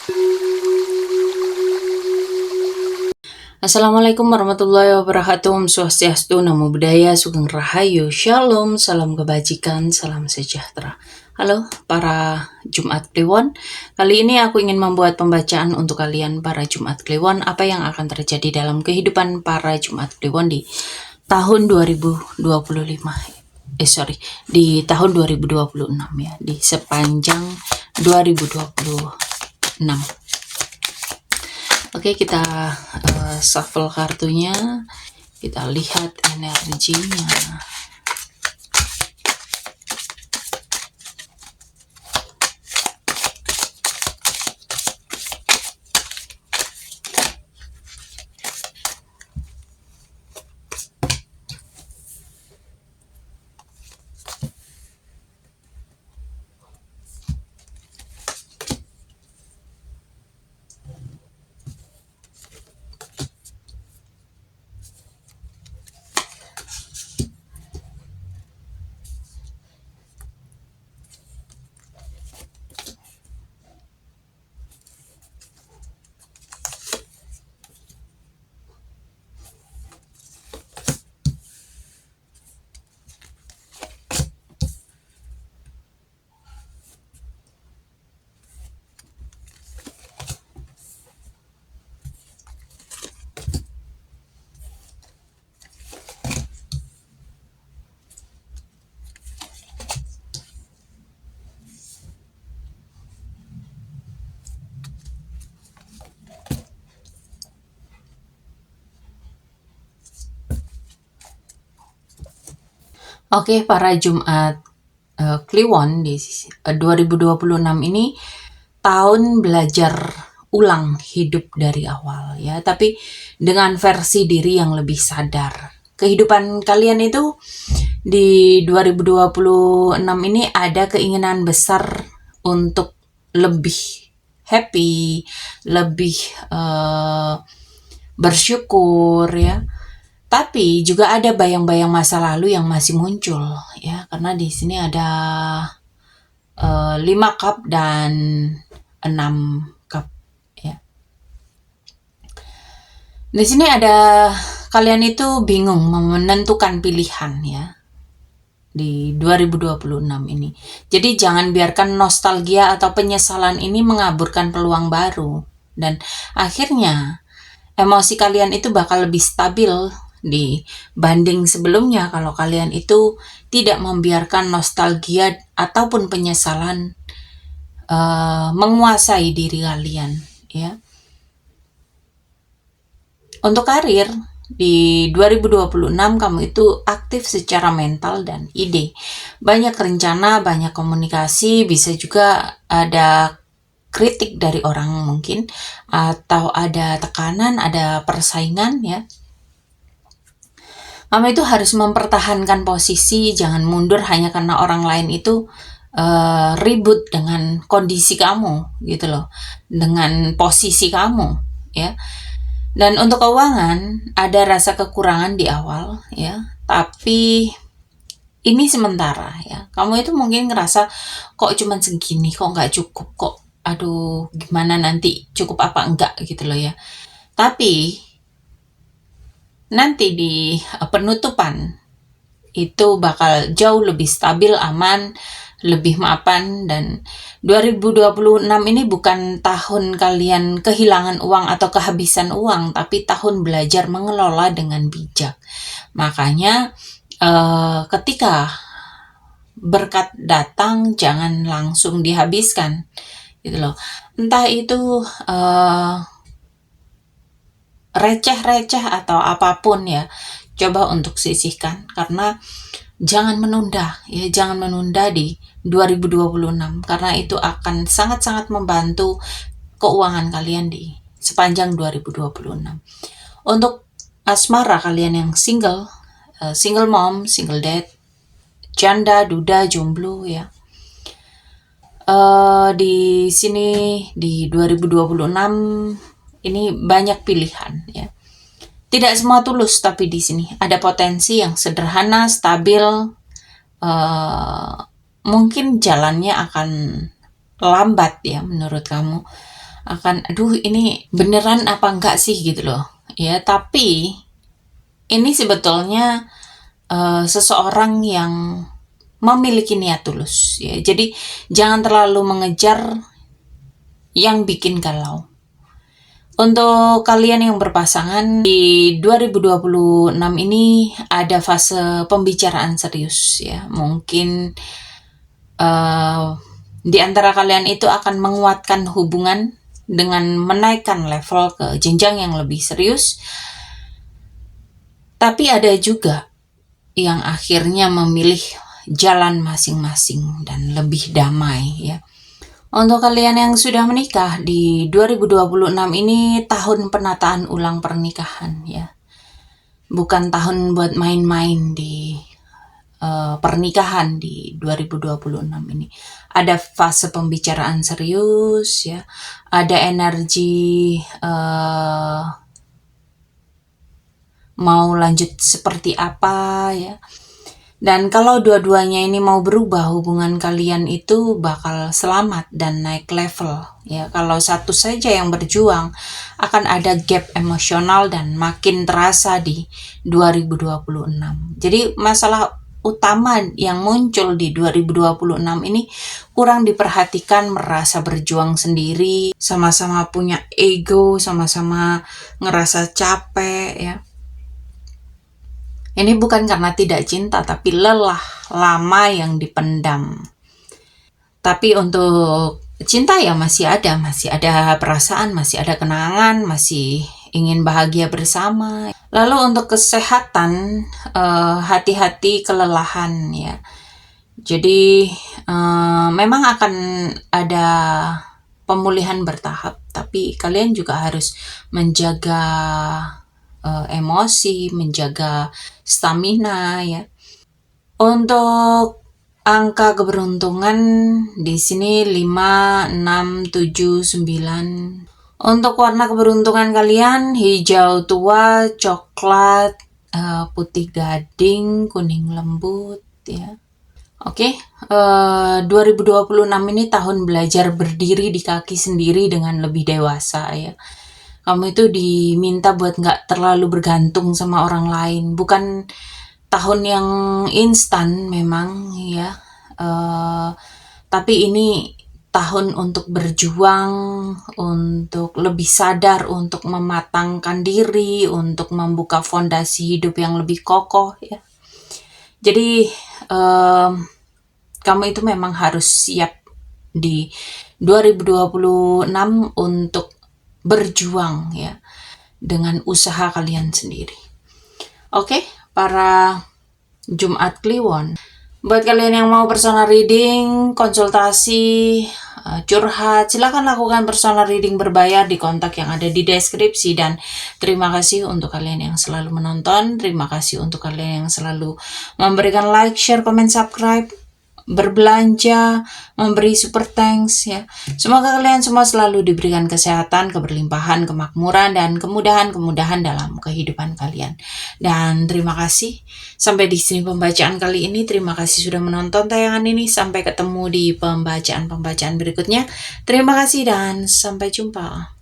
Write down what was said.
Assalamualaikum warahmatullahi wabarakatuh. Om Swastiastu, Namo Buddhaya, Sugeng Rahayu, Shalom, salam kebajikan, salam sejahtera. Halo para Jumat Kliwon, kali ini aku ingin membuat pembacaan untuk kalian para Jumat Kliwon, apa yang akan terjadi dalam kehidupan para Jumat Kliwon di tahun 2025. Di tahun 2026 ya, di sepanjang 2026. Oke, kita shuffle kartunya, kita lihat energinya. Oke, para Jumat Kliwon di 2026 ini tahun belajar ulang hidup dari awal ya, tapi dengan versi diri yang lebih sadar. Kehidupan kalian itu di 2026 ini ada keinginan besar untuk lebih happy, lebih bersyukur ya. Tapi juga ada bayang-bayang masa lalu yang masih muncul ya, karena di sini ada 5 cup dan 6 cup ya. Di sini ada kalian itu bingung menentukan pilihan ya di 2026 ini. Jadi jangan biarkan nostalgia atau penyesalan ini mengaburkan peluang baru, dan akhirnya emosi kalian itu bakal lebih stabil dibanding sebelumnya kalau kalian itu tidak membiarkan nostalgia ataupun penyesalan menguasai diri kalian ya. Untuk karir di 2026 kamu itu aktif secara mental dan ide. Banyak rencana, banyak komunikasi, bisa juga ada kritik dari orang mungkin, atau ada tekanan, ada persaingan ya. Kamu itu harus mempertahankan posisi, jangan mundur hanya karena orang lain itu ribut dengan kondisi kamu gitu loh, dengan posisi kamu ya. Dan untuk keuangan ada rasa kekurangan di awal ya, tapi ini sementara ya. Kamu itu mungkin ngerasa kok cuman segini, kok nggak cukup, kok aduh gimana nanti cukup apa enggak gitu loh ya. Tapi nanti di penutupan itu bakal jauh lebih stabil, aman, lebih mapan. Dan 2026 ini bukan tahun kalian kehilangan uang atau kehabisan uang, tapi tahun belajar mengelola dengan bijak. Makanya ketika berkat datang jangan langsung dihabiskan gitu loh. Entah itu receh-receh atau apapun ya, coba untuk sisihkan, karena jangan menunda ya, jangan menunda di 2026 karena itu akan sangat-sangat membantu keuangan kalian di sepanjang 2026. Untuk asmara kalian yang single, single mom, single dad, janda, duda, jomblo ya. Di sini di 2026 ini banyak pilihan ya. Tidak semua tulus, tapi di sini ada potensi yang sederhana, stabil. Mungkin jalannya akan lambat ya menurut kamu, akan, aduh ini beneran apa enggak sih gitu loh. Ya, tapi ini sebetulnya seseorang yang memiliki niat tulus ya. Jadi jangan terlalu mengejar yang bikin galau. Untuk kalian yang berpasangan di 2026 ini ada fase pembicaraan serius ya. Mungkin di antara kalian itu akan menguatkan hubungan dengan menaikkan level ke jenjang yang lebih serius. Tapi ada juga yang akhirnya memilih jalan masing-masing dan lebih damai ya. Untuk kalian yang sudah menikah di 2026 ini tahun penataan ulang pernikahan ya. Bukan tahun buat main-main di pernikahan di 2026 ini. Ada fase pembicaraan serius ya. Ada energi mau lanjut seperti apa ya. Dan kalau dua-duanya ini mau berubah, hubungan kalian itu bakal selamat dan naik level. Ya, kalau satu saja yang berjuang, akan ada gap emosional dan makin terasa di 2026. Jadi masalah utama yang muncul di 2026 ini kurang diperhatikan, merasa berjuang sendiri, sama-sama punya ego, sama-sama ngerasa capek ya. Ini bukan karena tidak cinta, tapi lelah lama yang dipendam. Tapi untuk cinta ya masih ada perasaan, masih ada kenangan, masih ingin bahagia bersama. Lalu untuk kesehatan, hati-hati kelelahan ya. Jadi memang akan ada pemulihan bertahap, tapi kalian juga harus menjaga emosi, menjaga stamina ya. Untuk angka keberuntungan di sini 5, 6, 7, 9. Untuk warna keberuntungan kalian hijau tua, coklat, putih gading, kuning lembut ya. Oke, 2026 ini tahun belajar berdiri di kaki sendiri dengan lebih dewasa ya. Kamu itu diminta buat gak terlalu bergantung sama orang lain. Bukan tahun yang instan memang ya. Tapi ini tahun untuk berjuang, untuk lebih sadar, untuk mematangkan diri, untuk membuka fondasi hidup yang lebih kokoh ya. Jadi kamu itu memang harus siap di 2026 untuk berjuang ya dengan usaha kalian sendiri. Oke, para Jumat Kliwon. Buat kalian yang mau personal reading, konsultasi, curhat, silakan lakukan personal reading berbayar di kontak yang ada di deskripsi. Dan terima kasih untuk kalian yang selalu menonton, terima kasih untuk kalian yang selalu memberikan like, share, comment, subscribe, berbelanja, memberi super thanks ya. Semoga kalian semua selalu diberikan kesehatan, keberlimpahan, kemakmuran, dan kemudahan-kemudahan dalam kehidupan kalian. Dan terima kasih. Sampai di sini pembacaan kali ini. Terima kasih sudah menonton tayangan ini. Sampai ketemu di pembacaan-pembacaan berikutnya. Terima kasih dan sampai jumpa.